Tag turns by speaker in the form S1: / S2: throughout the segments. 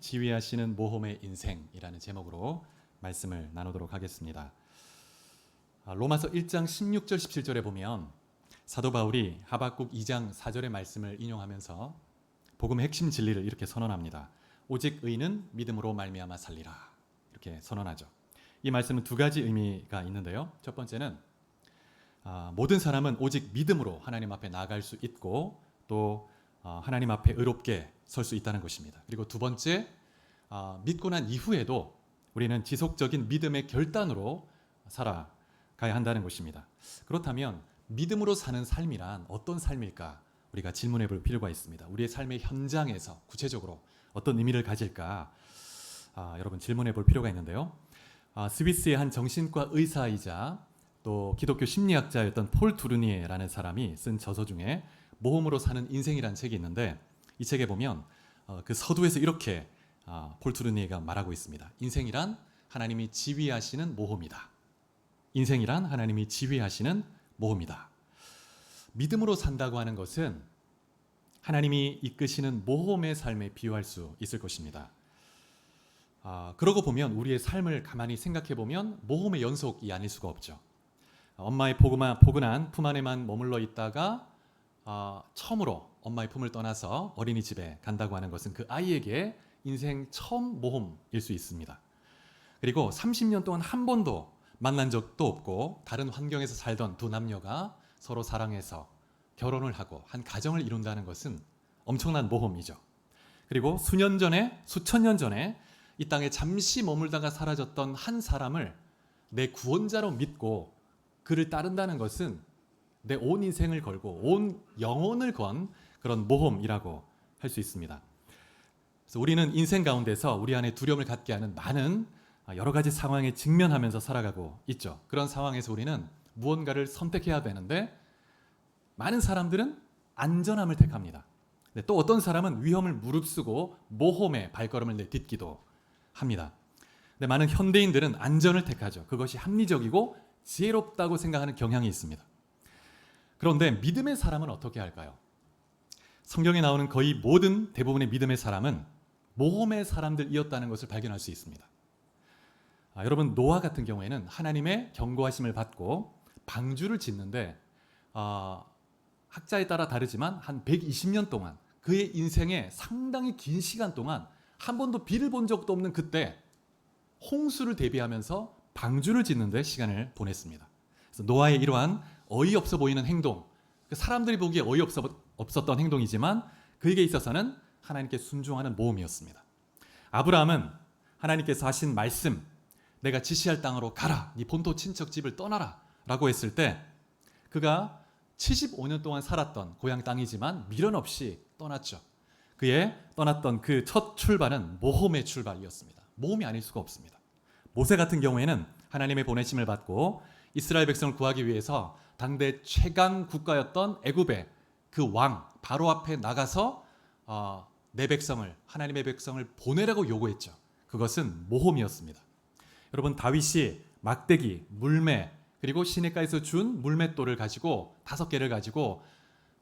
S1: 지휘하시는 모험의 인생이라는 제목으로 말씀을 나누도록 하겠습니다. 로마서 1장 16절 17절에 보면 사도 바울이 하박국 2장 4절의 말씀을 인용하면서 복음의 핵심 진리를 이렇게 선언합니다. 오직 의는 믿음으로 말미암아 살리라. 이렇게 선언하죠. 이 말씀은 두 가지 의미가 있는데요. 첫 번째는 모든 사람은 오직 믿음으로 하나님 앞에 나아갈 수 있고 또 하나님 앞에 의롭게 설 수 있다는 것입니다. 그리고 두 번째, 믿고 난 이후에도 우리는 지속적인 믿음의 결단으로 살아가야 한다는 것입니다. 그렇다면 믿음으로 사는 삶이란 어떤 삶일까? 우리가 질문해 볼 필요가 있습니다. 우리의 삶의 현장에서 구체적으로 어떤 의미를 가질까? 여러분 질문해 볼 필요가 있는데요. 스위스의 한 정신과 의사이자 또 기독교 심리학자였던 폴 투르니에라는 사람이 쓴 저서 중에 모험으로 사는 인생이라는 책이 있는데 이 책에 보면 그 서두에서 이렇게 폴 투르니에가 말하고 있습니다. 인생이란 하나님이 지휘하시는 모험이다. 인생이란 하나님이 지휘하시는 모험이다. 믿음으로 산다고 하는 것은 하나님이 이끄시는 모험의 삶에 비유할 수 있을 것입니다. 그러고 보면 우리의 삶을 가만히 생각해 보면 모험의 연속이 아닐 수가 없죠. 엄마의 포근한 품 안에만 머물러 있다가 처음으로 엄마의 품을 떠나서 어린이집에 간다고 하는 것은 그 아이에게 인생 처음 모험일 수 있습니다. 그리고 30년 동안 한 번도 만난 적도 없고 다른 환경에서 살던 두 남녀가 서로 사랑해서 결혼을 하고 한 가정을 이룬다는 것은 엄청난 모험이죠. 그리고 수천 년 전에 이 땅에 잠시 머물다가 사라졌던 한 사람을 내 구원자로 믿고 그를 따른다는 것은 내 온 인생을 걸고 온 영혼을 건 그런 모험이라고 할 수 있습니다. 그래서 우리는 인생 가운데서 우리 안에 두려움을 갖게 하는 많은 여러 가지 상황에 직면하면서 살아가고 있죠. 그런 상황에서 우리는 무언가를 선택해야 되는데 많은 사람들은 안전함을 택합니다. 또 어떤 사람은 위험을 무릅쓰고 모험에 발걸음을 내딛기도 합니다. 근데 많은 현대인들은 안전을 택하죠. 그것이 합리적이고 지혜롭다고 생각하는 경향이 있습니다. 그런데 믿음의 사람은 어떻게 할까요? 성경에 나오는 거의 대부분의 믿음의 사람은 모험의 사람들이었다는 것을 발견할 수 있습니다. 여러분 노아 같은 경우에는 하나님의 경고하심을 받고 방주를 짓는데 학자에 따라 다르지만 한 120년 동안 그의 인생에 상당히 긴 시간 동안 한 번도 비를 본 적도 없는 그때 홍수를 대비하면서 방주를 짓는 데 시간을 보냈습니다. 그래서 노아의 이러한 어이없어 보이는 행동, 사람들이 보기에 어이없었던 행동이지만 그에게 있어서는 하나님께 순종하는 모험이었습니다. 아브라함은 하나님께서 하신 말씀, 내가 지시할 땅으로 가라, 네 본토 친척 집을 떠나라 라고 했을 때 그가 75년 동안 살았던 고향 땅이지만 미련 없이 떠났죠. 그의 떠났던 그 첫 출발은 모험의 출발이었습니다. 모험이 아닐 수가 없습니다. 모세 같은 경우에는 하나님의 보내심을 받고 이스라엘 백성을 구하기 위해서 당대 최강 국가였던 애굽의 그 왕 바로 앞에 나가서 내 백성을, 하나님의 백성을 보내라고 요구했죠. 그것은 모험이었습니다. 여러분 다윗이 막대기, 물매 그리고 시냇가에서 준 물맷돌을 가지고 5개를 가지고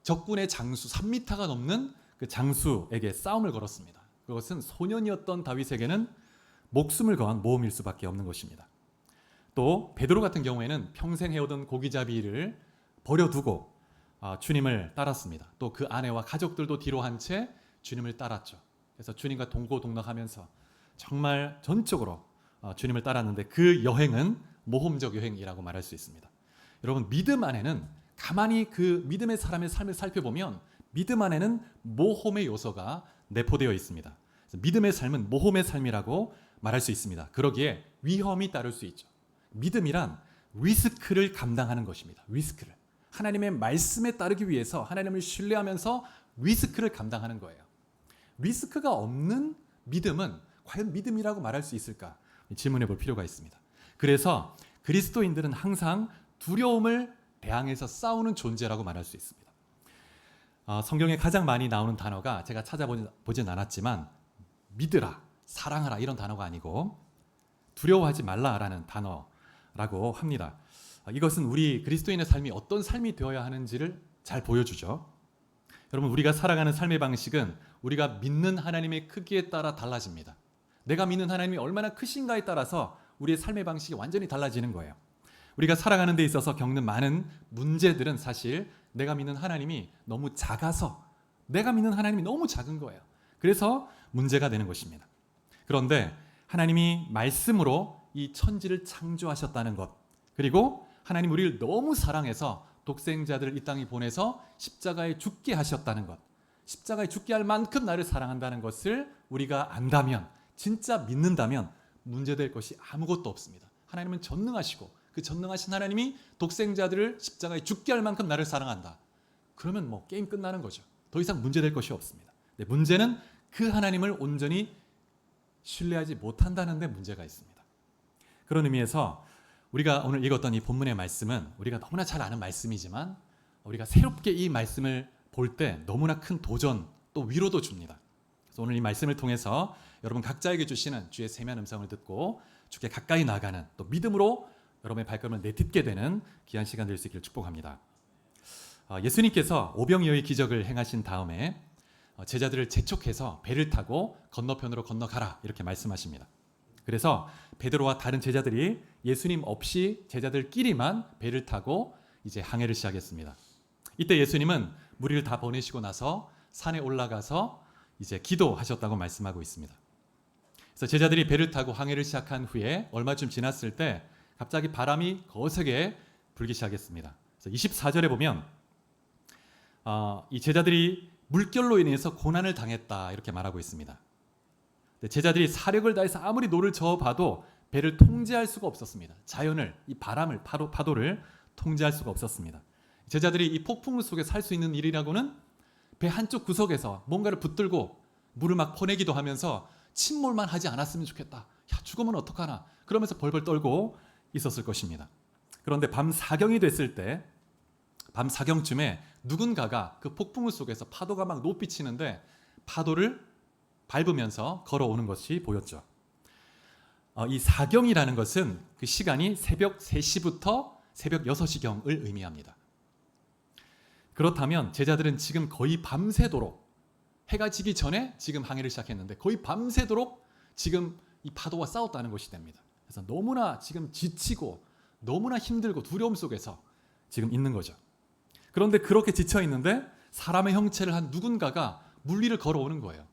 S1: 적군의 장수 3m가 넘는 그 장수에게 싸움을 걸었습니다. 그것은 소년이었던 다윗에게는 목숨을 건 모험일 수밖에 없는 것입니다. 또 베드로 같은 경우에는 평생 해오던 고기잡이를 버려두고 주님을 따랐습니다. 또 그 아내와 가족들도 뒤로 한 채 주님을 따랐죠. 그래서 주님과 동고동락하면서 정말 전적으로 주님을 따랐는데 그 여행은 모험적 여행이라고 말할 수 있습니다. 여러분 믿음 안에는 가만히 그 믿음의 사람의 삶을 살펴보면 믿음 안에는 모험의 요소가 내포되어 있습니다. 그래서 믿음의 삶은 모험의 삶이라고 말할 수 있습니다. 그러기에 위험이 따를 수 있죠. 믿음이란 리스크를 감당하는 것입니다. 리스크를. 하나님의 말씀에 따르기 위해서 하나님을 신뢰하면서 리스크를 감당하는 거예요. 리스크가 없는 믿음은 과연 믿음이라고 말할 수 있을까? 질문해 볼 필요가 있습니다. 그래서 그리스도인들은 항상 두려움을 대항해서 싸우는 존재라고 말할 수 있습니다. 성경에 가장 많이 나오는 단어가 제가 찾아보진 않았지만 믿으라, 사랑하라 이런 단어가 아니고 두려워하지 말라라는 단어라고 합니다. 이것은 우리 그리스도인의 삶이 어떤 삶이 되어야 하는지를 잘 보여주죠. 여러분, 우리가 살아가는 삶의 방식은 우리가 믿는 하나님의 크기에 따라 달라집니다. 내가 믿는 하나님이 얼마나 크신가에 따라서 우리의 삶의 방식이 완전히 달라지는 거예요. 우리가 살아가는 데 있어서 겪는 많은 문제들은 사실 내가 믿는 하나님이 너무 작아서, 내가 믿는 하나님이 너무 작은 거예요. 그래서 문제가 되는 것입니다. 그런데 하나님이 말씀으로 이 천지를 창조하셨다는 것, 그리고 하나님 우리를 너무 사랑해서 독생자들을 이 땅에 보내서 십자가에 죽게 하셨다는 것, 십자가에 죽게 할 만큼 나를 사랑한다는 것을 우리가 안다면, 진짜 믿는다면 문제될 것이 아무것도 없습니다. 하나님은 전능하시고 그 전능하신 하나님이 독생자들을 십자가에 죽게 할 만큼 나를 사랑한다. 그러면 뭐 게임 끝나는 거죠. 더 이상 문제될 것이 없습니다. 문제는 그 하나님을 온전히 신뢰하지 못한다는 데 문제가 있습니다. 그런 의미에서 우리가 오늘 읽었던 이 본문의 말씀은 우리가 너무나 잘 아는 말씀이지만 우리가 새롭게 이 말씀을 볼 때 너무나 큰 도전 또 위로도 줍니다. 그래서 오늘 이 말씀을 통해서 여러분 각자에게 주시는 주의 세미한 음성을 듣고 주께 가까이 나가는, 또 믿음으로 여러분의 발걸음을 내딛게 되는 귀한 시간 될 수 있기를 축복합니다. 예수님께서 오병이어의 기적을 행하신 다음에 제자들을 재촉해서 배를 타고 건너편으로 건너가라 이렇게 말씀하십니다. 그래서 베드로와 다른 제자들이 예수님 없이 제자들끼리만 배를 타고 이제 항해를 시작했습니다. 이때 예수님은 무리를 다 보내시고 나서 산에 올라가서 이제 기도하셨다고 말씀하고 있습니다. 그래서 제자들이 배를 타고 항해를 시작한 후에 얼마쯤 지났을 때 갑자기 바람이 거세게 불기 시작했습니다. 그래서 24절에 보면 이 제자들이 물결로 인해서 고난을 당했다 이렇게 말하고 있습니다. 제자들이 사력을 다해서 아무리 노를 저어봐도 배를 통제할 수가 없었습니다. 자연을, 이 바람을, 파도를 통제할 수가 없었습니다. 제자들이 이 폭풍 속에 살 수 있는 일이라고는 배 한쪽 구석에서 뭔가를 붙들고 물을 막 퍼내기도 하면서 침몰만 하지 않았으면 좋겠다. 야, 죽으면 어떡하나. 그러면서 벌벌 떨고 있었을 것입니다. 그런데 밤 사경이 됐을 때, 밤 사경쯤에 누군가가 그 폭풍 속에서 파도가 막 높이 치는데 파도를 밟으면서 걸어오는 것이 보였죠. 이 사경이라는 것은 그 시간이 새벽 3시부터 새벽 6시경을 의미합니다. 그렇다면 제자들은 지금 거의 밤새도록, 해가 지기 전에 지금 항해를 시작했는데 거의 밤새도록 지금 이 파도와 싸웠다는 것이 됩니다. 그래서 너무나 지금 지치고 너무나 힘들고 두려움 속에서 지금 있는 거죠. 그런데 그렇게 지쳐 있는데 사람의 형체를 한 누군가가 물리를 걸어오는 거예요.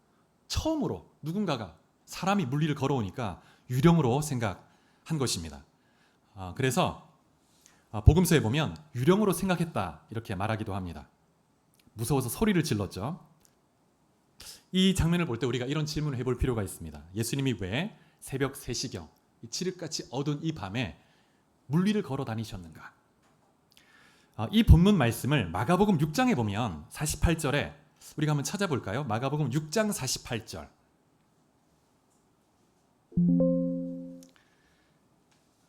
S1: 처음으로 누군가가, 사람이 물리를 걸어오니까 유령으로 생각한 것입니다. 그래서 복음서에 보면 유령으로 생각했다 이렇게 말하기도 합니다. 무서워서 소리를 질렀죠. 이 장면을 볼 때 우리가 이런 질문을 해볼 필요가 있습니다. 예수님이 왜 새벽 3시경, 칠흑같이 어두운 이 밤에 물리를 걸어 다니셨는가? 이 본문 말씀을 마가복음 6장에 보면 48절에 우리가 한번 찾아볼까요? 마가복음 6장 48절.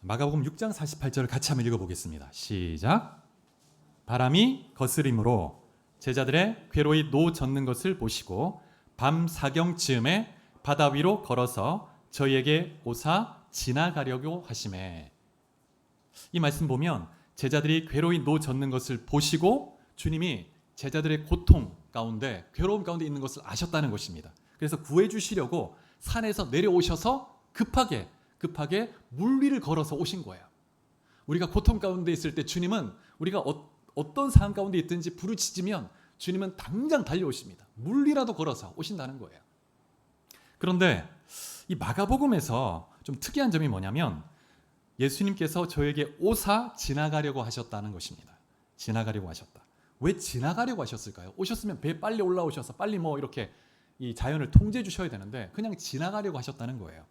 S1: 마가복음 6장 48절을 같이 한번 읽어보겠습니다. 시작. 바람이 거스림으로 제자들의 괴로이 노 젓는 것을 보시고 밤 사경쯤에 바다 위로 걸어서 저희에게 오사 지나가려고 하시매. 이 말씀 보면 제자들이 괴로이 노 젓는 것을 보시고 주님이 제자들의 고통 가운데, 괴로움 가운데 있는 것을 아셨다는 것입니다. 그래서 구해주시려고 산에서 내려오셔서 급하게 물 위를 걸어서 오신 거예요. 우리가 고통 가운데 있을 때 주님은 우리가 어떤 상황 가운데 있든지 부르짖으면 주님은 당장 달려오십니다. 물 위라도 걸어서 오신다는 거예요. 그런데 이 마가복음에서 좀 특이한 점이 뭐냐면 예수님께서 저에게 오사 지나가려고 하셨다는 것입니다. 지나가려고 하셨다. 왜 지나가려고 하셨을까요? 오셨으면 배 빨리 올라오셔서 빨리 뭐 이렇게 이 자연을 통제해 주셔야 되는데 그냥 지나가려고 하셨다는 거예요.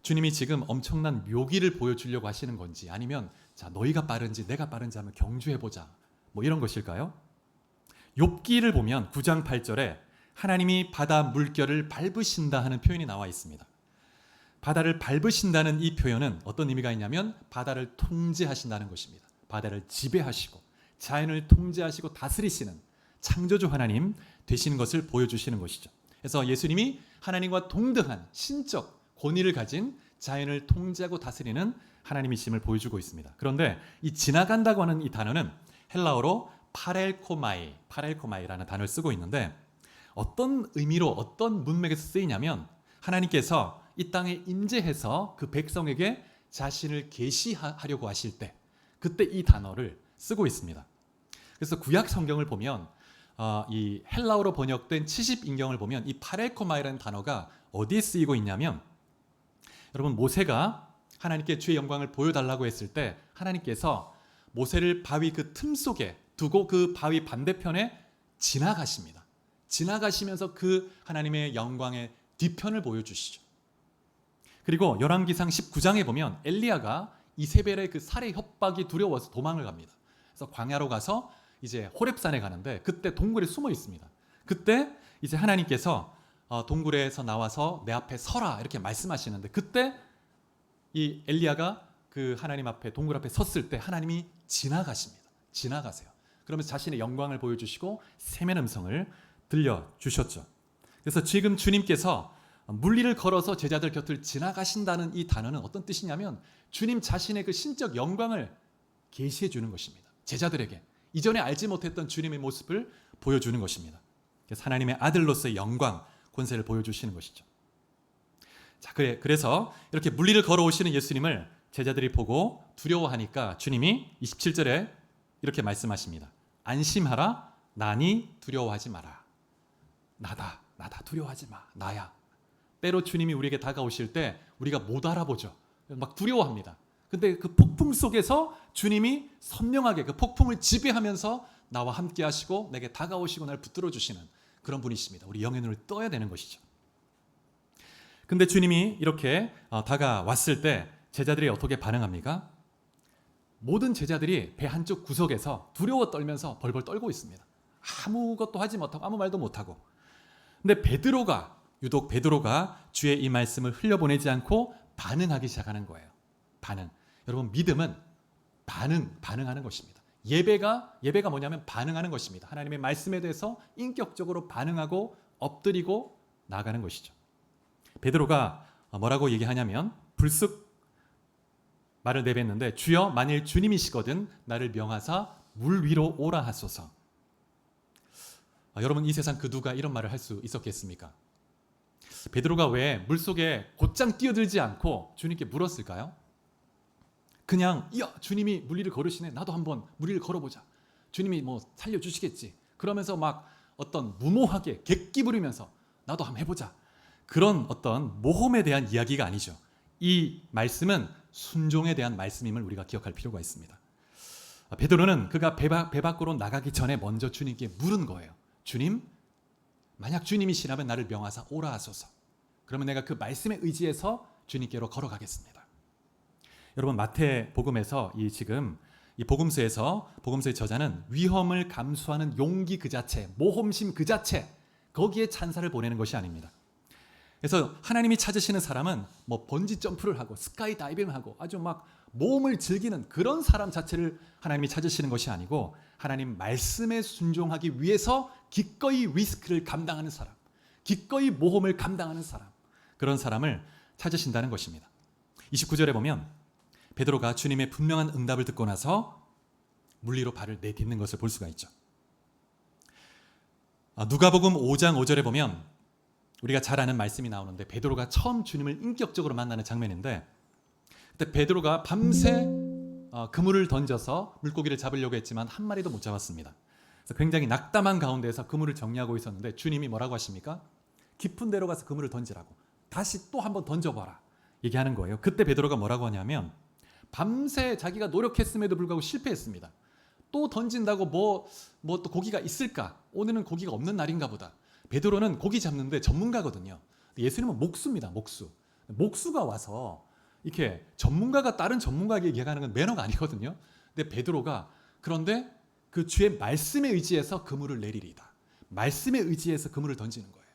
S1: 주님이 지금 엄청난 묘기를 보여주려고 하시는 건지, 아니면 자 너희가 빠른지 내가 빠른지 한번 경주해보자, 뭐 이런 것일까요? 욥기를 보면 9장 8절에 하나님이 바다 물결을 밟으신다 하는 표현이 나와 있습니다. 바다를 밟으신다는 이 표현은 어떤 의미가 있냐면 바다를 통제하신다는 것입니다. 바다를 지배하시고 자연을 통제하시고 다스리시는 창조주 하나님 되시는 것을 보여주시는 것이죠. 그래서 예수님이 하나님과 동등한 신적 권위를 가진 자연을 통제하고 다스리는 하나님이심을 보여주고 있습니다. 그런데 이 지나간다고 하는 이 단어는 헬라어로 파렐코마이라는 단어를 쓰고 있는데 어떤 의미로 어떤 문맥에서 쓰이냐면 하나님께서 이 땅에 임재해서 그 백성에게 자신을 계시하려고 하실 때 그때 이 단어를 쓰고 있습니다. 그래서 구약 성경을 보면 이 헬라어로 번역된 70인경을 보면 이 파렐코마이라는 단어가 어디에 쓰이고 있냐면 여러분 모세가 하나님께 주의 영광을 보여달라고 했을 때 하나님께서 모세를 바위 그 틈 속에 두고 그 바위 반대편에 지나가십니다. 지나가시면서 그 하나님의 영광의 뒤편을 보여주시죠. 그리고 열왕기상 19장에 보면 엘리야가 이세벨의 그 살해 협박이 두려워서 도망을 갑니다. 그래서 광야로 가서 이제 호렙산에 가는데 그때 동굴에 숨어 있습니다. 그때 이제 하나님께서 동굴에서 나와서 내 앞에 서라 이렇게 말씀하시는데 그때 이 엘리야가 그 하나님 앞에 동굴 앞에 섰을 때 하나님이 지나가십니다. 지나가세요. 그러면서 자신의 영광을 보여주시고 세면 음성을 들려주셨죠. 그래서 지금 주님께서 물리를 걸어서 제자들 곁을 지나가신다는 이 단어는 어떤 뜻이냐면 주님 자신의 그 신적 영광을 계시해 주는 것입니다. 제자들에게 이전에 알지 못했던 주님의 모습을 보여주는 것입니다. 그래서 하나님의 아들로서의 영광, 권세를 보여주시는 것이죠. 자, 그래서 이렇게 물리를 걸어오시는 예수님을 제자들이 보고 두려워하니까 주님이 27절에 이렇게 말씀하십니다. 안심하라, 나니 두려워하지 마라. 나다 두려워하지 마, 나야. 때로 주님이 우리에게 다가오실 때 우리가 못 알아보죠. 막 두려워합니다. 근데 그 폭풍 속에서 주님이 선명하게 그 폭풍을 지배하면서 나와 함께 하시고 내게 다가오시고 날 붙들어 주시는 그런 분이십니다. 우리 영의 눈을 떠야 되는 것이죠. 근데 주님이 이렇게 다가왔을 때 제자들이 어떻게 반응합니까? 모든 제자들이 배 한쪽 구석에서 두려워 떨면서 벌벌 떨고 있습니다. 아무것도 하지 못하고 아무 말도 못하고. 근데 유독 베드로가 주의 이 말씀을 흘려보내지 않고 반응하기 시작하는 거예요. 반응. 여러분 믿음은 반응하는 것입니다. 예배가 뭐냐면 반응하는 것입니다. 하나님의 말씀에 대해서 인격적으로 반응하고 엎드리고 나아가는 것이죠. 베드로가 뭐라고 얘기하냐면 불쑥 말을 내뱉는데 주여 만일 주님이시거든 나를 명하사 물 위로 오라 하소서. 여러분 이 세상 그 누가 이런 말을 할 수 있었겠습니까? 베드로가 왜 물속에 곧장 뛰어들지 않고 주님께 물었을까요? 그냥 주님이 물리를 걸으시네 나도 한번 물리를 걸어보자. 주님이 뭐 살려주시겠지. 그러면서 막 어떤 무모하게 객기 부리면서 나도 한번 해보자. 그런 어떤 모험에 대한 이야기가 아니죠. 이 말씀은 순종에 대한 말씀임을 우리가 기억할 필요가 있습니다. 베드로는 그가 배 밖으로 나가기 전에 먼저 주님께 물은 거예요. 주님, 만약 주님이시라면 나를 명하사 오라 하소서. 그러면 내가 그 말씀에 의지해서 주님께로 걸어가겠습니다. 여러분 마태복음에서 이 복음서의 저자는 위험을 감수하는 용기 그 자체, 모험심 그 자체 거기에 찬사를 보내는 것이 아닙니다. 그래서 하나님이 찾으시는 사람은 뭐 번지 점프를 하고 스카이 다이빙을 하고 아주 막 모험을 즐기는 그런 사람 자체를 하나님이 찾으시는 것이 아니고 하나님 말씀에 순종하기 위해서 기꺼이 리스크를 감당하는 사람, 기꺼이 모험을 감당하는 사람, 그런 사람을 찾으신다는 것입니다. 29절에 보면 베드로가 주님의 분명한 응답을 듣고 나서 물리로 발을 내딛는 것을 볼 수가 있죠. 누가복음 5장 5절에 보면 우리가 잘 아는 말씀이 나오는데 베드로가 처음 주님을 인격적으로 만나는 장면인데 그때 베드로가 밤새 그물을 던져서 물고기를 잡으려고 했지만 한 마리도 못 잡았습니다. 그래서 굉장히 낙담한 가운데서 그물을 정리하고 있었는데 주님이 뭐라고 하십니까? 깊은 데로 가서 그물을 던지라고. 다시 또 한번 던져봐라. 얘기하는 거예요. 그때 베드로가 뭐라고 하냐면 밤새 자기가 노력했음에도 불구하고 실패했습니다. 또 던진다고 뭐 또 고기가 있을까? 오늘은 고기가 없는 날인가 보다. 베드로는 고기 잡는데 전문가거든요. 예수님은 목수입니다. 목수가 와서 이렇게 전문가가 다른 전문가에게 얘기하는 건 매너가 아니거든요. 근데 베드로가 그런데 그 주의 말씀에 의지해서 그물을 내리리이다. 말씀에 의지해서 그물을 던지는 거예요.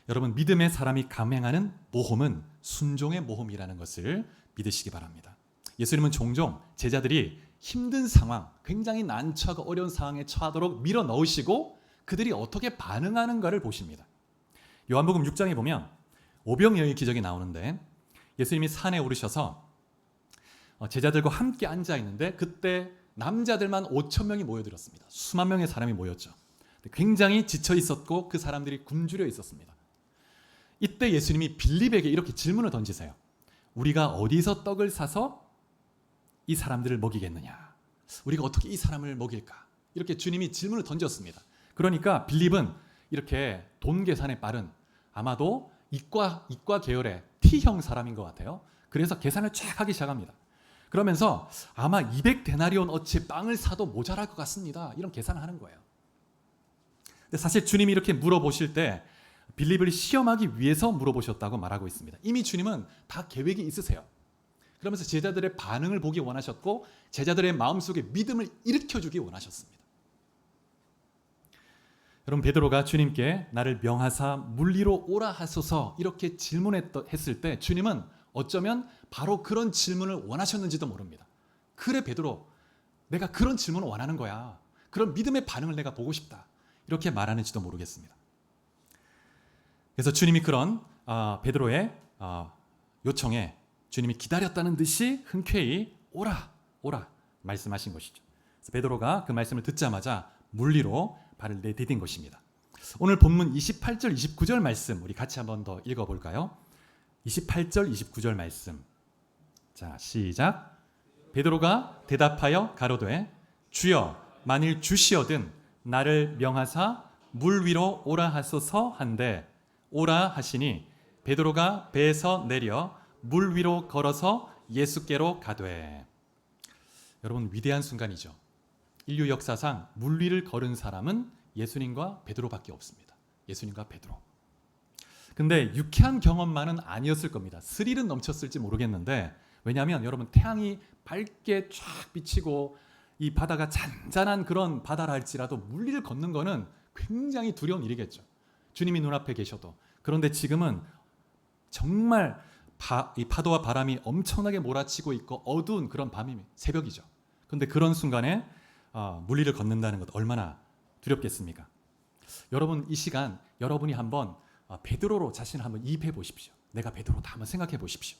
S1: 여러분 믿음의 사람이 감행하는 모험은 순종의 모험이라는 것을 믿으시기 바랍니다. 예수님은 종종 제자들이 힘든 상황, 굉장히 난처하고 어려운 상황에 처하도록 밀어 넣으시고 그들이 어떻게 반응하는가를 보십니다. 요한복음 6장에 보면 오병이어의 기적이 나오는데 예수님이 산에 오르셔서 제자들과 함께 앉아 있는데 그때 남자들만 5천 명이 모여들었습니다. 수만 명의 사람이 모였죠. 굉장히 지쳐 있었고 그 사람들이 굶주려 있었습니다. 이때 예수님이 빌립에게 이렇게 질문을 던지세요. 우리가 어디서 떡을 사서 이 사람들을 먹이겠느냐? 우리가 어떻게 이 사람을 먹일까? 이렇게 주님이 질문을 던졌습니다. 그러니까 빌립은 이렇게 돈 계산에 빠른, 아마도 이과 계열의 T형 사람인 것 같아요. 그래서 계산을 쫙 하기 시작합니다. 그러면서 아마 200데나리온 어치 빵을 사도 모자랄 것 같습니다. 이런 계산을 하는 거예요. 근데 사실 주님이 이렇게 물어보실 때 빌립을 시험하기 위해서 물어보셨다고 말하고 있습니다. 이미 주님은 다 계획이 있으세요. 그러면서 제자들의 반응을 보기 원하셨고 제자들의 마음속에 믿음을 일으켜주기 원하셨습니다. 여러분, 베드로가 주님께 나를 명하사 물리로 오라 하소서 이렇게 질문했을 때 주님은 어쩌면 바로 그런 질문을 원하셨는지도 모릅니다. 그래 베드로, 내가 그런 질문을 원하는 거야. 그런 믿음의 반응을 내가 보고 싶다. 이렇게 말하는지도 모르겠습니다. 그래서 주님이 그런 베드로의 요청에 주님이 기다렸다는 듯이 흔쾌히 오라 말씀하신 것이죠. 그래서 베드로가 그 말씀을 듣자마자 물리로 발을 내디딘 것입니다. 오늘 본문 28절 29절 말씀 우리 같이 한번 더 읽어볼까요? 28절 29절 말씀. 자, 시작. 베드로가 대답하여 가로되 주여 만일 주시어든 나를 명하사 물 위로 오라 하소서 한데 오라 하시니 베드로가 배에서 내려 물 위로 걸어서 예수께로 가되. 여러분, 위대한 순간이죠. 인류 역사상 물 위를 걸은 사람은 예수님과 베드로밖에 없습니다. 예수님과 베드로. 근데 유쾌한 경험만은 아니었을 겁니다. 스릴은 넘쳤을지 모르겠는데, 왜냐하면 여러분, 태양이 밝게 쫙 비치고 이 바다가 잔잔한 그런 바다라 할지라도 물 위를 걷는 거는 굉장히 두려운 일이겠죠. 주님이 눈앞에 계셔도. 그런데 지금은 정말 이 파도와 바람이 엄청나게 몰아치고 있고 어두운 그런 밤이 새벽이죠. 그런데 그런 순간에 물 위를 걷는다는 것 얼마나 두렵겠습니까? 여러분, 이 시간 여러분이 한번 베드로로 자신을 한번 이입해 보십시오. 내가 베드로다 한번 생각해 보십시오.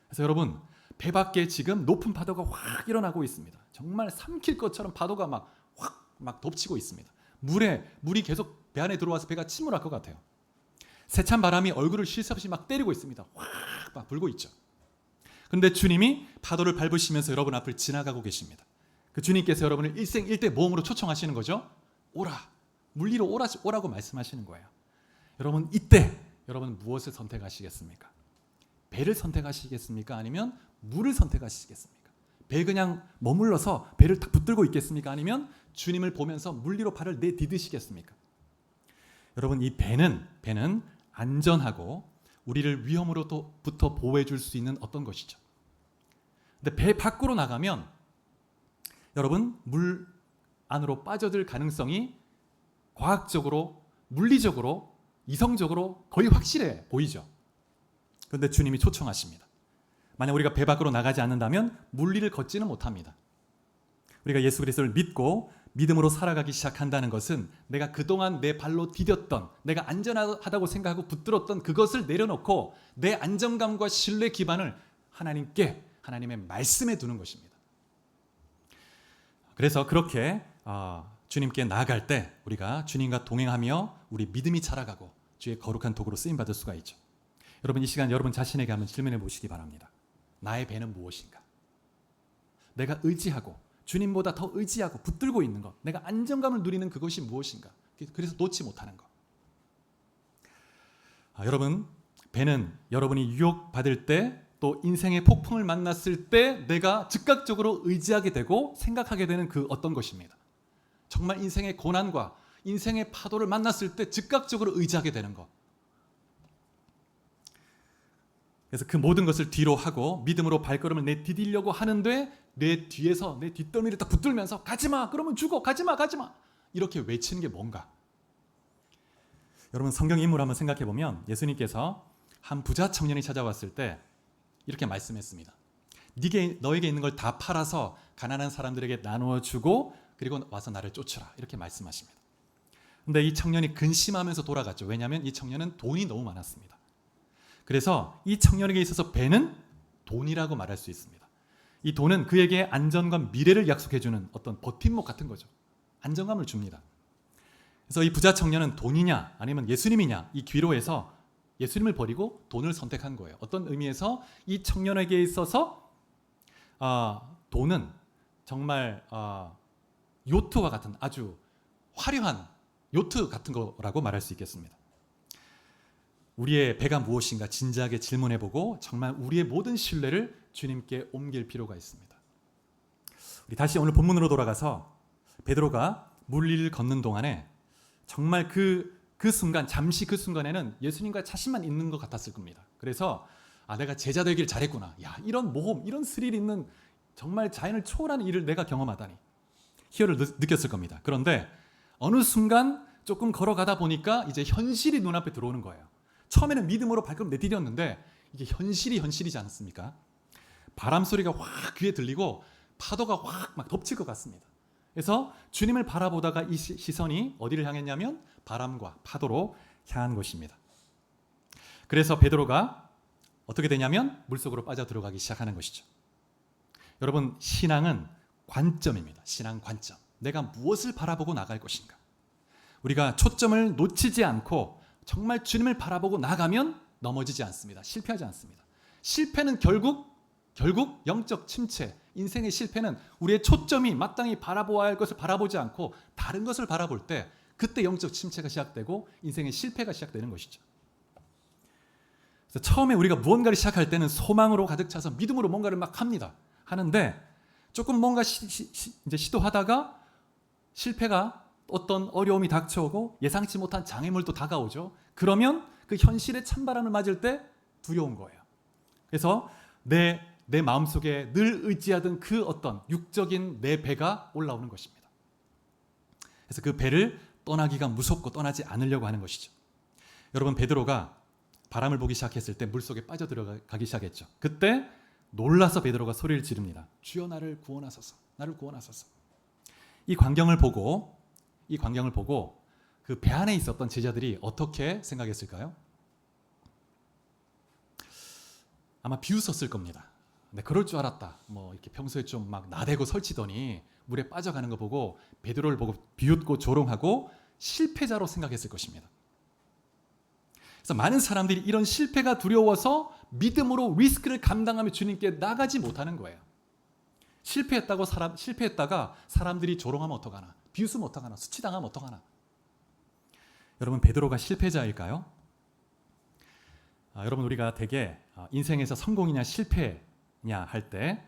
S1: 그래서 여러분, 배 밖에 지금 높은 파도가 확 일어나고 있습니다. 정말 삼킬 것처럼 파도가 막 덮치고 있습니다. 물이 계속 배 안에 들어와서 배가 침몰할 것 같아요. 세찬 바람이 얼굴을 쉴 새 없이 막 때리고 있습니다. 확 막 불고 있죠. 그런데 주님이 파도를 밟으시면서 여러분 앞을 지나가고 계십니다. 그 주님께서 여러분을 일생일대 모험으로 초청하시는 거죠. 오라, 물 위로 오라고 말씀하시는 거예요. 여러분, 이때 여러분 무엇을 선택하시겠습니까? 배를 선택하시겠습니까? 아니면 물을 선택하시겠습니까? 배에 그냥 머물러서 배를 딱 붙들고 있겠습니까? 아니면 주님을 보면서 물 위로 발을 내디디시겠습니까? 여러분, 이 배는 안전하고 우리를 위험으로부터 보호해 줄 수 있는 어떤 것이죠. 근데 배 밖으로 나가면 여러분, 물 안으로 빠져들 가능성이 과학적으로, 물리적으로, 이성적으로 거의 확실해 보이죠. 그런데 주님이 초청하십니다. 만약 우리가 배 밖으로 나가지 않는다면 물 위를 걷지는 못합니다. 우리가 예수 그리스도를 믿고 믿음으로 살아가기 시작한다는 것은 내가 그동안 내 발로 디뎠던, 내가 안전하다고 생각하고 붙들었던 그것을 내려놓고 내 안정감과 신뢰 기반을 하나님의 말씀에 두는 것입니다. 그래서 그렇게 주님께 나아갈 때 우리가 주님과 동행하며 우리 믿음이 자라가고 주의 거룩한 도구로 쓰임받을 수가 있죠. 여러분, 이 시간 여러분 자신에게 한번 질문해 보시기 바랍니다. 나의 배는 무엇인가? 내가 의지하고 주님보다 더 의지하고 붙들고 있는 것, 내가 안정감을 누리는 그것이 무엇인가? 그래서 놓지 못하는 것. 여러분, 배는 여러분이 유혹받을 때, 또 인생의 폭풍을 만났을 때 내가 즉각적으로 의지하게 되고 생각하게 되는 그 어떤 것입니다. 정말 인생의 고난과 인생의 파도를 만났을 때 즉각적으로 의지하게 되는 것. 그래서 그 모든 것을 뒤로 하고 믿음으로 발걸음을 내디디려고 하는데 내 뒤에서 내 뒷덜미를 딱 붙들면서 가지마, 그러면 죽어, 가지마 이렇게 외치는 게 뭔가? 여러분, 성경 인물 한번 생각해 보면 예수님께서 한 부자 청년이 찾아왔을 때 이렇게 말씀했습니다. 너에게 있는 걸 다 팔아서 가난한 사람들에게 나누어 주고 그리고 와서 나를 쫓으라, 이렇게 말씀하십니다. 근데 이 청년이 근심하면서 돌아갔죠. 왜냐하면 이 청년은 돈이 너무 많았습니다. 그래서 이 청년에게 있어서 배는 돈이라고 말할 수 있습니다. 이 돈은 그에게 안전과 미래를 약속해주는 어떤 버팀목 같은 거죠. 안정감을 줍니다. 그래서 이 부자 청년은 돈이냐 아니면 예수님이냐 이 귀로에서 예수님을 버리고 돈을 선택한 거예요. 어떤 의미에서 이 청년에게 있어서 돈은 정말 요트와 같은 아주 화려한 요트 같은 거라고 말할 수 있겠습니다. 우리의 배가 무엇인가 진지하게 질문해보고 정말 우리의 모든 신뢰를 주님께 옮길 필요가 있습니다. 우리 다시 오늘 본문으로 돌아가서 베드로가 물 위를 걷는 동안에 정말 그 순간, 잠시 그 순간에는 예수님과 자신만 있는 것 같았을 겁니다. 그래서 내가 제자 되길 잘했구나. 야, 이런 모험, 이런 스릴 있는 정말 자연을 초월하는 일을 내가 경험하다니. 희열을 느꼈을 겁니다. 그런데 어느 순간 조금 걸어가다 보니까 이제 현실이 눈앞에 들어오는 거예요. 처음에는 믿음으로 발걸음 내디뎠는데 이게 현실이지 않습니까? 바람 소리가 확 귀에 들리고 파도가 확 막 덮칠 것 같습니다. 그래서 주님을 바라보다가 이 시선이 어디를 향했냐면 바람과 파도로 향한 것입니다. 그래서 베드로가 어떻게 되냐면 물속으로 빠져 들어가기 시작하는 것이죠. 여러분, 신앙은 관점입니다. 신앙 관점. 내가 무엇을 바라보고 나갈 것인가. 우리가 초점을 놓치지 않고 정말 주님을 바라보고 나가면 넘어지지 않습니다. 실패하지 않습니다. 실패는 결국 영적 침체, 인생의 실패는 우리의 초점이 마땅히 바라보아야 할 것을 바라보지 않고 다른 것을 바라볼 때 그때 영적 침체가 시작되고 인생의 실패가 시작되는 것이죠. 그래서 처음에 우리가 무언가를 시작할 때는 소망으로 가득 차서 믿음으로 뭔가를 막 합니다. 하는데 조금 뭔가 이제 시도하다가 실패가 어떤 어려움이 닥쳐오고 예상치 못한 장애물도 다가오죠. 그러면 그 현실의 찬바람을 맞을 때 두려운 거예요. 그래서 내 마음속에 늘 의지하던 그 어떤 육적인 내 배가 올라오는 것입니다. 그래서 그 배를 떠나기가 무섭고 떠나지 않으려고 하는 것이죠. 여러분, 베드로가 바람을 보기 시작했을 때 물속에 빠져 들어가기 시작했죠. 그때 놀라서 베드로가 소리를 지릅니다. 주여 나를 구원하소서. 나를 구원하소서. 이 광경을 보고 그 배 안에 있었던 제자들이 어떻게 생각했을까요? 아마 비웃었을 겁니다. 근데 그럴 줄 알았다. 뭐 이렇게 평소에 좀 막 나대고 설치더니 물에 빠져가는 거 보고 베드로를 보고 비웃고 조롱하고 실패자로 생각했을 것입니다. 그래서 많은 사람들이 이런 실패가 두려워서 믿음으로 리스크를 감당하며 주님께 나가지 못하는 거예요. 실패했다가 사람들이 조롱하면 어떡하나, 비웃으면 어떡하나, 수치당하면 어떡하나. 여러분, 베드로가 실패자일까요? 여러분, 우리가 되게 인생에서 성공이냐 실패냐 할 때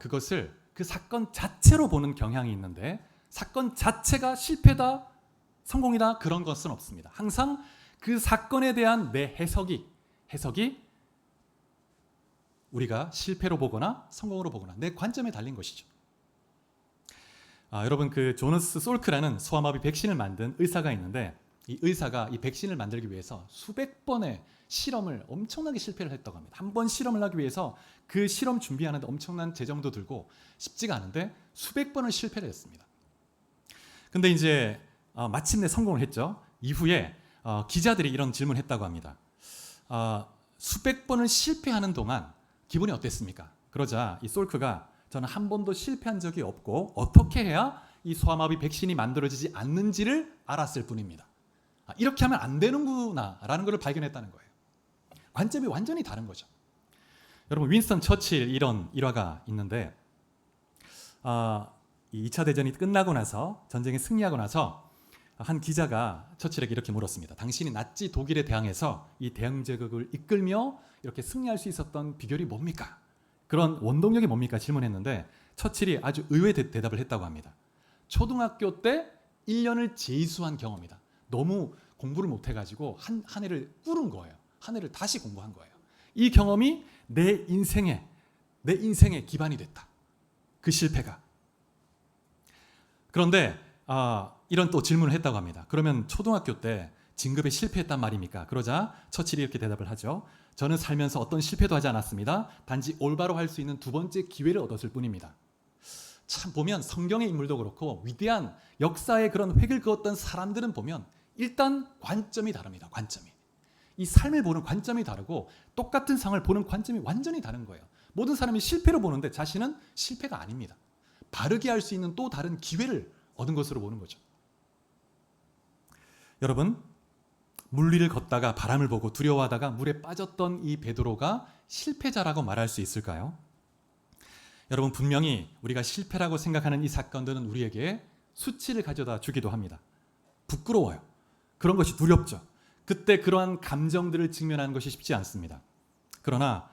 S1: 그것을 그 사건 자체로 보는 경향이 있는데 사건 자체가 실패다, 성공이다 그런 것은 없습니다. 항상 그 사건에 대한 내 해석이 우리가 실패로 보거나 성공으로 보거나 내 관점에 달린 것이죠. 여러분, 그 조너스 솔크라는 소아마비 백신을 만든 의사가 있는데 이 의사가 이 백신을 만들기 위해서 수백 번의 실험을 엄청나게 실패를 했다고 합니다. 한 번 실험을 하기 위해서 그 실험 준비하는데 엄청난 재정도 들고 쉽지가 않은데 수백 번을 실패를 했습니다. 근데 이제 마침내 성공을 했죠. 이후에 기자들이 이런 질문을 했다고 합니다. 수백 번을 실패하는 동안 기분이 어땠습니까? 그러자 이 솔크가 저는 한 번도 실패한 적이 없고 어떻게 해야 이 소아마비 백신이 만들어지지 않는지를 알았을 뿐입니다. 이렇게 하면 안 되는구나 라는 것을 발견했다는 거예요. 관점이 완전히 다른 거죠. 여러분, 윈스턴 처칠 이런 일화가 있는데 이 2차 대전이 끝나고 나서 전쟁에 승리하고 나서 한 기자가 처칠에게 이렇게 물었습니다. 당신이 나치 독일에 대항해서 이 대항 제국을 이끌며 이렇게 승리할 수 있었던 비결이 뭡니까? 그런 원동력이 뭡니까? 질문했는데 처칠이 아주 의외의 대답을 했다고 합니다. 초등학교 때 1년을 재수한 경험이다. 너무 공부를 못해가지고 한 해를 꾸른 거예요. 한 해를 다시 공부한 거예요. 이 경험이 내 인생의 기반이 됐다. 그 실패가. 그런데 이런 또 질문을 했다고 합니다. 그러면 초등학교 때 진급에 실패했단 말입니까? 그러자 처칠이 이렇게 대답을 하죠. 저는 살면서 어떤 실패도 하지 않았습니다. 단지 올바로 할 수 있는 두 번째 기회를 얻었을 뿐입니다. 참 보면 성경의 인물도 그렇고 위대한 역사의 그런 획을 그었던 사람들은 보면 일단 관점이 다릅니다. 관점이. 이 삶을 보는 관점이 다르고 똑같은 상을 보는 관점이 완전히 다른 거예요. 모든 사람이 실패로 보는데 자신은 실패가 아닙니다. 바르게 할 수 있는 또 다른 기회를 얻은 것으로 보는 거죠. 여러분, 물 위를 걷다가 바람을 보고 두려워하다가 물에 빠졌던 이 베드로가 실패자라고 말할 수 있을까요? 여러분, 분명히 우리가 실패라고 생각하는 이 사건들은 우리에게 수치를 가져다 주기도 합니다. 부끄러워요. 그런 것이 두렵죠. 그때 그러한 감정들을 직면하는 것이 쉽지 않습니다. 그러나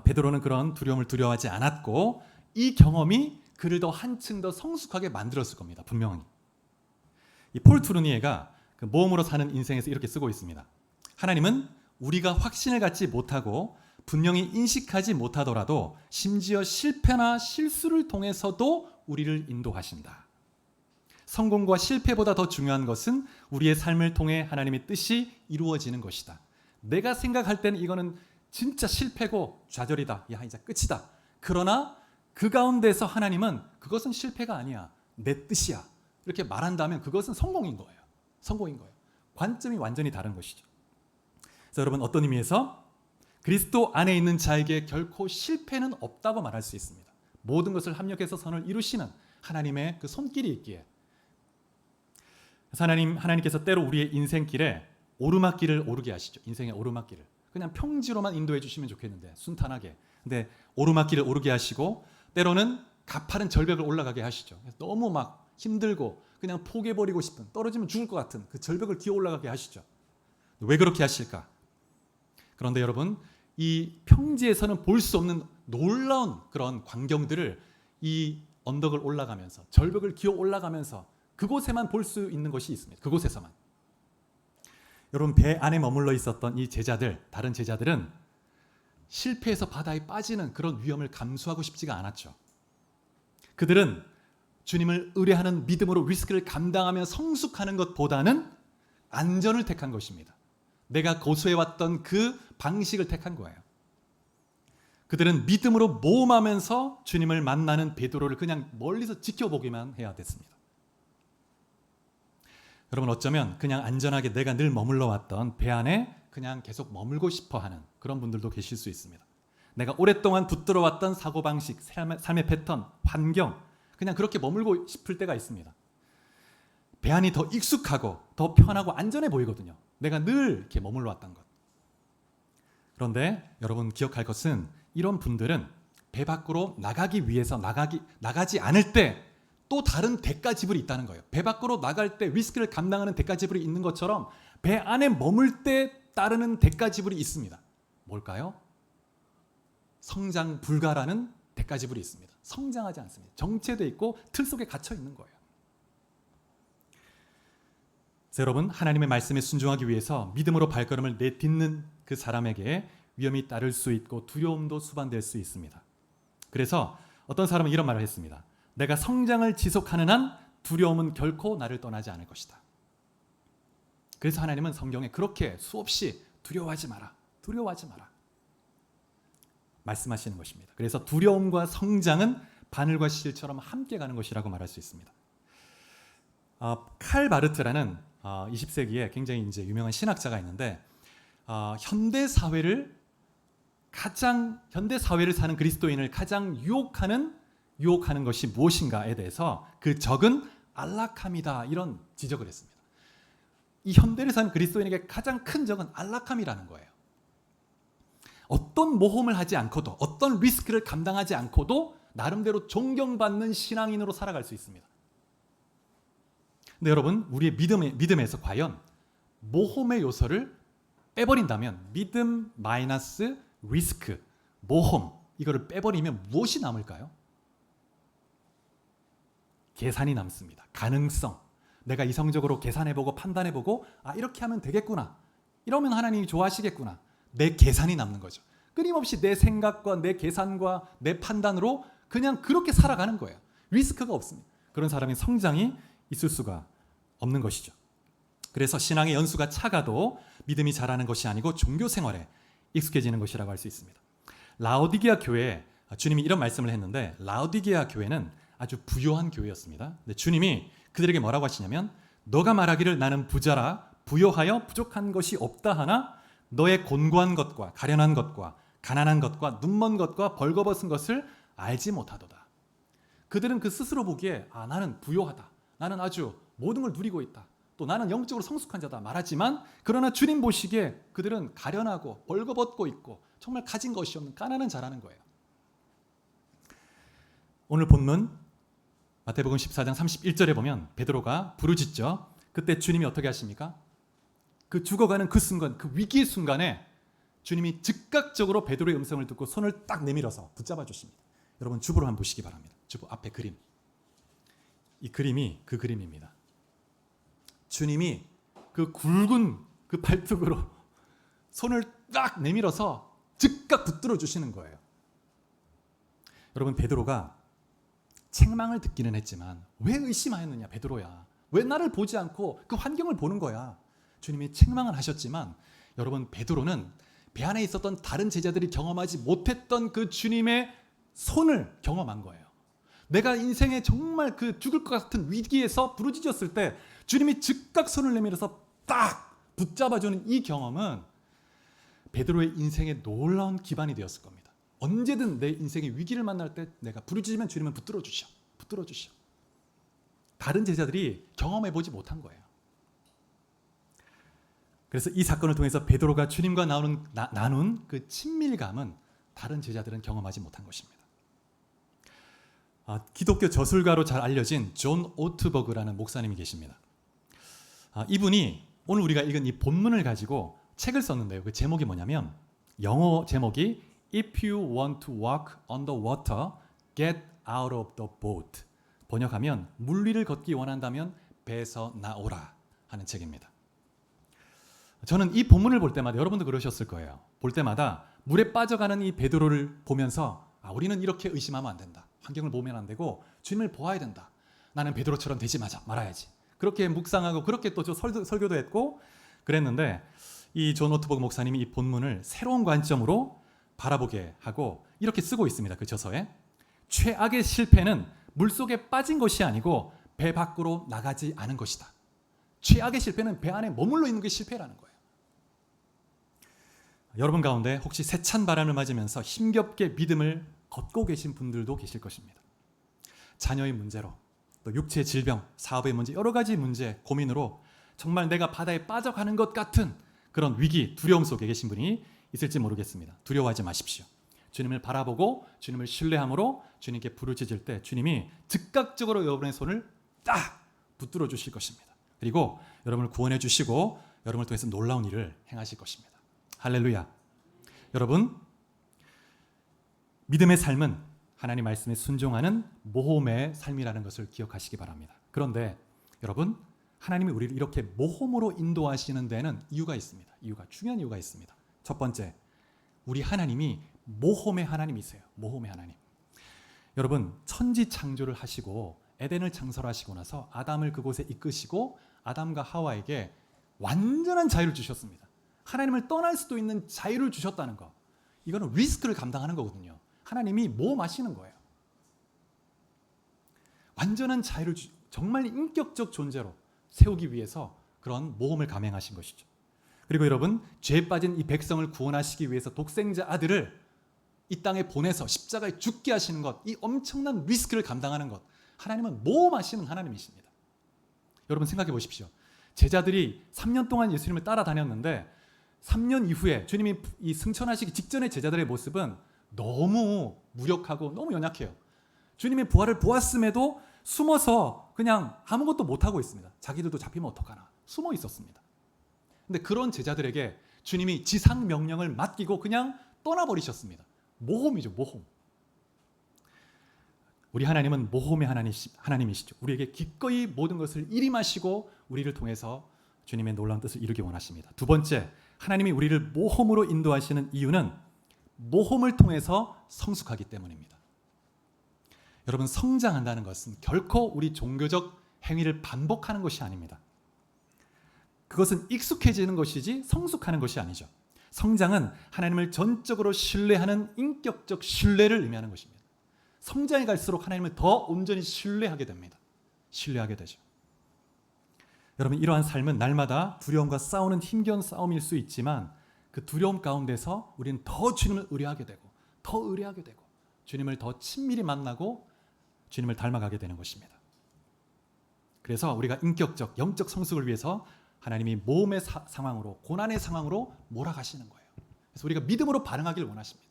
S1: 베드로는 그런 두려움을 두려워하지 않았고 이 경험이 그를 더 한층 더 성숙하게 만들었을 겁니다. 분명히. 이 폴 투르니에가 그 모험으로 사는 인생에서 이렇게 쓰고 있습니다. 하나님은 우리가 확신을 갖지 못하고 분명히 인식하지 못하더라도 심지어 실패나 실수를 통해서도 우리를 인도하신다. 성공과 실패보다 더 중요한 것은 우리의 삶을 통해 하나님의 뜻이 이루어지는 것이다. 내가 생각할 때는 이거는 진짜 실패고 좌절이다. 야, 이제 끝이다. 그러나 그 가운데서 하나님은 그것은 실패가 아니야. 내 뜻이야. 이렇게 말한다면 그것은 성공인 거예요. 성공인 거예요. 관점이 완전히 다른 것이죠. 그래서 여러분, 어떤 의미에서 그리스도 안에 있는 자에게 결코 실패는 없다고 말할 수 있습니다. 모든 것을 합력해서 선을 이루시는 하나님의 그 손길이 있기에. 하나님께서 때로 우리의 인생길에 오르막길을 오르게 하시죠. 인생의 오르막길을. 그냥 평지로만 인도해 주시면 좋겠는데, 순탄하게. 근데 오르막길을 오르게 하시고 때로는 가파른 절벽을 올라가게 하시죠. 너무 막 힘들고 그냥 포기해버리고 싶은, 떨어지면 죽을 것 같은 그 절벽을 기어 올라가게 하시죠. 왜 그렇게 하실까? 그런데 여러분, 이 평지에서는 볼 수 없는 놀라운 그런 광경들을 이 언덕을 올라가면서, 절벽을 기어 올라가면서 그곳에만 볼 수 있는 것이 있습니다. 그곳에서만. 여러분, 배 안에 머물러 있었던 이 제자들, 다른 제자들은 실패해서 바다에 빠지는 그런 위험을 감수하고 싶지가 않았죠. 그들은 주님을 의뢰하는 믿음으로 리스크를 감당하며 성숙하는 것보다는 안전을 택한 것입니다. 내가 고수해왔던 그 방식을 택한 거예요. 그들은 믿음으로 모험하면서 주님을 만나는 베드로를 그냥 멀리서 지켜보기만 해야 됐습니다. 여러분, 어쩌면 그냥 안전하게 내가 늘 머물러 왔던 배 안에 그냥 계속 머물고 싶어 하는 그런 분들도 계실 수 있습니다. 내가 오랫동안 붙들어 왔던 사고방식, 삶의 패턴, 환경, 그냥 그렇게 머물고 싶을 때가 있습니다. 배 안이 더 익숙하고 더 편하고 안전해 보이거든요. 내가 늘 이렇게 머물러 왔던 것. 그런데 여러분, 기억할 것은 이런 분들은 배 밖으로 나가기 위해서 나가지 않을 때 또 다른 대가 지불이 있다는 거예요. 배 밖으로 나갈 때 리스크를 감당하는 대가 지불이 있는 것처럼 배 안에 머물 때 따르는 대가 지불이 있습니다. 뭘까요? 성장 불가라는 대가 지불이 있습니다. 성장하지 않습니다. 정체되어 있고 틀 속에 갇혀 있는 거예요. 그래서 여러분, 하나님의 말씀에 순종하기 위해서 믿음으로 발걸음을 내딛는 그 사람에게 위험이 따를 수 있고 두려움도 수반될 수 있습니다. 그래서 어떤 사람은 이런 말을 했습니다. 내가 성장을 지속하는 한 두려움은 결코 나를 떠나지 않을 것이다. 그래서 하나님은 성경에 그렇게 수없이 두려워하지 마라, 두려워하지 마라 말씀하시는 것입니다. 그래서 두려움과 성장은 바늘과 실처럼 함께 가는 것이라고 말할 수 있습니다. 칼 바르트라는 20세기에 굉장히 이제 유명한 신학자가 있는데 현대 사회를 사는 그리스도인을 가장 유혹하는 것이 무엇인가에 대해서 그 적은 안락함이다, 이런 지적을 했습니다. 이 현대를 사는 그리스도인에게 가장 큰 적은 안락함이라는 거예요. 어떤 모험을 하지 않고도, 어떤 리스크를 감당하지 않고도 나름대로 존경받는 신앙인으로 살아갈 수 있습니다. 근데 여러분, 우리의 믿음에서 과연 모험의 요소를 빼버린다면, 믿음 마이너스 리스크, 모험, 이거를 빼버리면 무엇이 남을까요? 계산이 남습니다. 가능성. 내가 이성적으로 계산해보고 판단해보고 이렇게 하면 되겠구나. 이러면 하나님이 좋아하시겠구나. 내 계산이 남는 거죠. 끊임없이 내 생각과 내 계산과 내 판단으로 그냥 그렇게 살아가는 거예요. 리스크가 없습니다. 그런 사람이 성장이 있을 수가 없는 것이죠. 그래서 신앙의 연수가 차가도 믿음이 자라는 것이 아니고 종교 생활에 익숙해지는 것이라고 할 수 있습니다. 라오디게아 교회에 주님이 이런 말씀을 했는데, 라오디게아 교회는 아주 부요한 교회였습니다. 근데 주님이 그들에게 뭐라고 하시냐면, 너가 말하기를 나는 부자라 부요하여 부족한 것이 없다 하나 너의 곤고한 것과 가련한 것과 가난한 것과 눈먼 것과 벌거벗은 것을 알지 못하도다. 그들은 그 스스로 보기에 나는 부요하다. 나는 아주 모든 걸 누리고 있다. 또 나는 영적으로 성숙한 자다 말하지만 그러나 주님 보시기에 그들은 가련하고 벌거벗고 있고 정말 가진 것이 없는 가난한 자라는 거예요. 오늘 본문 마태복음 14장 31절에 보면 베드로가 부르짖죠. 그때 주님이 어떻게 하십니까? 그 죽어가는 그 순간, 그 위기의 순간에 주님이 즉각적으로 베드로의 음성을 듣고 손을 딱 내밀어서 붙잡아 주십니다. 여러분 주보로 한번 보시기 바랍니다. 주보 앞에 그림. 이 그림이 그 그림입니다. 주님이 그 굵은 그 발톱으로 손을 딱 내밀어서 즉각 붙들어 주시는 거예요. 여러분 베드로가 책망을 듣기는 했지만 왜 의심하였느냐 베드로야. 왜 나를 보지 않고 그 환경을 보는 거야. 주님이 책망을 하셨지만 여러분 베드로는 배 안에 있었던 다른 제자들이 경험하지 못했던 그 주님의 손을 경험한 거예요. 내가 인생에 정말 그 죽을 것 같은 위기에서 부르짖었을 때 주님이 즉각 손을 내밀어서 딱 붙잡아주는 이 경험은 베드로의 인생에 놀라운 기반이 되었을 겁니다. 언제든 내 인생의 위기를 만날 때 내가 부르짖으면 주님은 붙들어 주셔. 다른 제자들이 경험해보지 못한 거예요. 그래서 이 사건을 통해서 베드로가 주님과 나눈 그 친밀감은 다른 제자들은 경험하지 못한 것입니다. 기독교 저술가로 잘 알려진 존 오트버그라는 목사님이 계십니다. 이분이 오늘 우리가 읽은 이 본문을 가지고 책을 썼는데요. 그 제목이 뭐냐면 영어 제목이 If you want to walk on the water, get out of the boat. 번역하면 물 위를 걷기 원한다면 배에서 나오라 하는 책입니다. 저는 이 본문을 볼 때마다 여러분도 그러셨을 거예요. 볼 때마다 물에 빠져가는 이 베드로를 보면서 우리는 이렇게 의심하면 안 된다. 환경을 보면 안 되고 주님을 보아야 된다. 나는 베드로처럼 되지 말아야지. 그렇게 묵상하고 그렇게 또 설교도 했고 그랬는데 이 존 오트버그 목사님이 이 본문을 새로운 관점으로 바라보게 하고 이렇게 쓰고 있습니다. 그 저서에 최악의 실패는 물속에 빠진 것이 아니고 배 밖으로 나가지 않은 것이다. 최악의 실패는 배 안에 머물러 있는 게 실패라는 거예요. 여러분 가운데 혹시 세찬 바람을 맞으면서 힘겹게 믿음을 걷고 계신 분들도 계실 것입니다. 자녀의 문제로, 또 육체의 질병, 사업의 문제, 여러 가지 문제, 고민으로 정말 내가 바다에 빠져가는 것 같은 그런 위기, 두려움 속에 계신 분이 있을지 모르겠습니다. 두려워하지 마십시오. 주님을 바라보고 주님을 신뢰함으로 주님께 부르짖을 때 주님이 즉각적으로 여러분의 손을 딱 붙들어 주실 것입니다. 그리고 여러분을 구원해 주시고 여러분을 통해서 놀라운 일을 행하실 것입니다. 할렐루야. 여러분, 믿음의 삶은 하나님 말씀에 순종하는 모험의 삶이라는 것을 기억하시기 바랍니다. 그런데 여러분, 하나님이 우리를 이렇게 모험으로 인도하시는 데는 이유가 있습니다. 중요한 이유가 있습니다. 첫 번째, 우리 하나님이 모험의 하나님이세요. 모험의 하나님. 여러분, 천지 창조를 하시고 에덴을 창설하시고 나서 아담을 그곳에 이끄시고 아담과 하와에게 완전한 자유를 주셨습니다. 하나님을 떠날 수도 있는 자유를 주셨다는 거. 이거는 리스크를 감당하는 거거든요. 하나님이 모험하시는 거예요. 완전한 자유를 정말 인격적 존재로 세우기 위해서 그런 모험을 감행하신 것이죠. 그리고 여러분, 죄에 빠진 이 백성을 구원하시기 위해서 독생자 아들을 이 땅에 보내서 십자가에 죽게 하시는 것, 이 엄청난 리스크를 감당하는 것, 하나님은 모험하시는 하나님이십니다. 여러분 생각해 보십시오. 제자들이 3년 동안 예수님을 따라다녔는데 3년 이후에 주님이 이 승천하시기 직전의 제자들의 모습은 너무 무력하고 너무 연약해요. 주님의 부활을 보았음에도 숨어서 그냥 아무것도 못하고 있습니다. 자기들도 잡히면 어떡하나 숨어 있었습니다. 근데 그런 제자들에게 주님이 지상 명령을 맡기고 그냥 떠나버리셨습니다. 모험이죠, 모험. 우리 하나님은 모험의 하나님이시죠. 우리에게 기꺼이 모든 것을 일임하시고 우리를 통해서 주님의 놀라운 뜻을 이루기 원하십니다. 두 번째, 하나님이 우리를 모험으로 인도하시는 이유는 모험을 통해서 성숙하기 때문입니다. 여러분, 성장한다는 것은 결코 우리 종교적 행위를 반복하는 것이 아닙니다. 그것은 익숙해지는 것이지 성숙하는 것이 아니죠. 성장은 하나님을 전적으로 신뢰하는 인격적 신뢰를 의미하는 것입니다. 성장해 갈수록 하나님을 더 온전히 신뢰하게 됩니다. 신뢰하게 되죠. 여러분, 이러한 삶은 날마다 두려움과 싸우는 힘겨운 싸움일 수 있지만 그 두려움 가운데서 우리는 더 주님을 의뢰하게 되고 더 의뢰하게 되고 주님을 더 친밀히 만나고 주님을 닮아가게 되는 것입니다. 그래서 우리가 인격적, 영적 성숙을 위해서 하나님이 모험의 상황으로, 고난의 상황으로 몰아가시는 거예요. 그래서 우리가 믿음으로 반응하기를 원하십니다.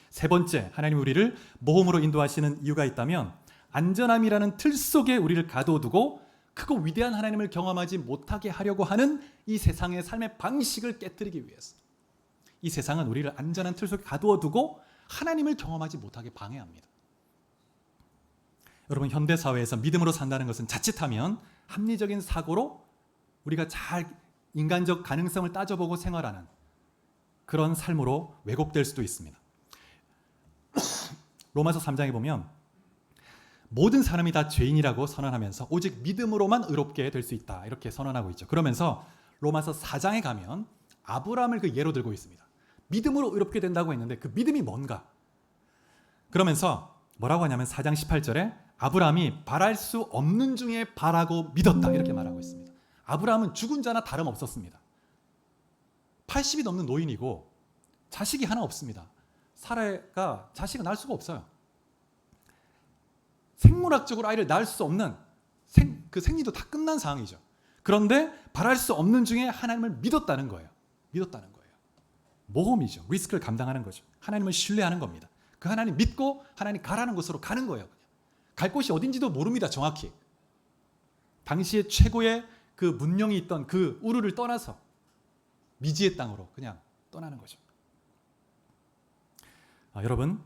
S1: 세 번째, 하나님이 우리를 모험으로 인도하시는 이유가 있다면 안전함이라는 틀 속에 우리를 가둬두고 크고 위대한 하나님을 경험하지 못하게 하려고 하는 이 세상의 삶의 방식을 깨뜨리기 위해서. 이 세상은 우리를 안전한 틀 속에 가두어두고 하나님을 경험하지 못하게 방해합니다. 여러분, 현대사회에서 믿음으로 산다는 것은 자칫하면 합리적인 사고로 우리가 잘 인간적 가능성을 따져보고 생활하는 그런 삶으로 왜곡될 수도 있습니다. 로마서 3장에 보면 모든 사람이 다 죄인이라고 선언하면서 오직 믿음으로만 의롭게 될 수 있다 이렇게 선언하고 있죠. 그러면서 로마서 4장에 가면 아브라함을 그 예로 들고 있습니다. 믿음으로 의롭게 된다고 했는데 그 믿음이 뭔가? 그러면서 뭐라고 하냐면 4장 18절에 아브라함이 바랄 수 없는 중에 바라고 믿었다 이렇게 말하고 있습니다. 아브라함은 죽은 자나 다름없었습니다. 80이 넘는 노인이고 자식이 하나 없습니다. 사라가 자식을 낳을 수가 없어요. 생물학적으로 아이를 낳을 수 없는 그 생리도 다 끝난 상황이죠. 그런데 바랄 수 없는 중에 하나님을 믿었다는 거예요. 믿었다는 거예요. 모험이죠. 리스크를 감당하는 거죠. 하나님을 신뢰하는 겁니다. 그 하나님 믿고 하나님 가라는 곳으로 가는 거예요. 그냥. 갈 곳이 어딘지도 모릅니다. 정확히. 당시에 최고의 그 문명이 있던 그 우르를 떠나서 미지의 땅으로 그냥 떠나는 거죠. 여러분,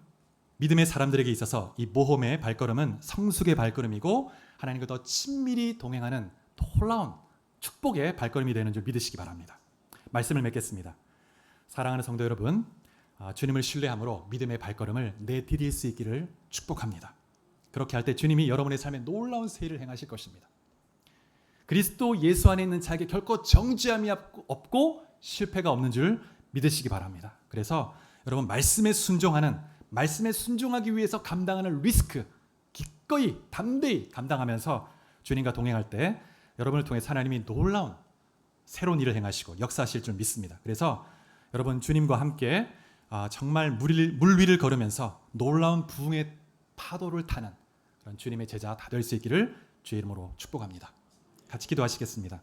S1: 믿음의 사람들에게 있어서 이 모험의 발걸음은 성숙의 발걸음이고 하나님과 더 친밀히 동행하는 놀라운 축복의 발걸음이 되는 줄 믿으시기 바랍니다. 말씀을 맺겠습니다. 사랑하는 성도 여러분, 주님을 신뢰함으로 믿음의 발걸음을 내디딜 수 있기를 축복합니다. 그렇게 할 때 주님이 여러분의 삶에 놀라운 세일을 행하실 것입니다. 그리스도 예수 안에 있는 자에게 결코 정죄함이 없고 실패가 없는 줄 믿으시기 바랍니다. 그래서 여러분, 말씀에 순종하기 위해서 감당하는 리스크 기꺼이 담대히 감당하면서 주님과 동행할 때 여러분을 통해 하나님이 놀라운 새로운 일을 행하시고 역사하실 줄 믿습니다. 그래서 여러분, 주님과 함께 정말 물 위를 걸으면서 놀라운 부흥의 파도를 타는 그런 주님의 제자 다 될 수 있기를 주의 이름으로 축복합니다. 같이 기도하시겠습니다.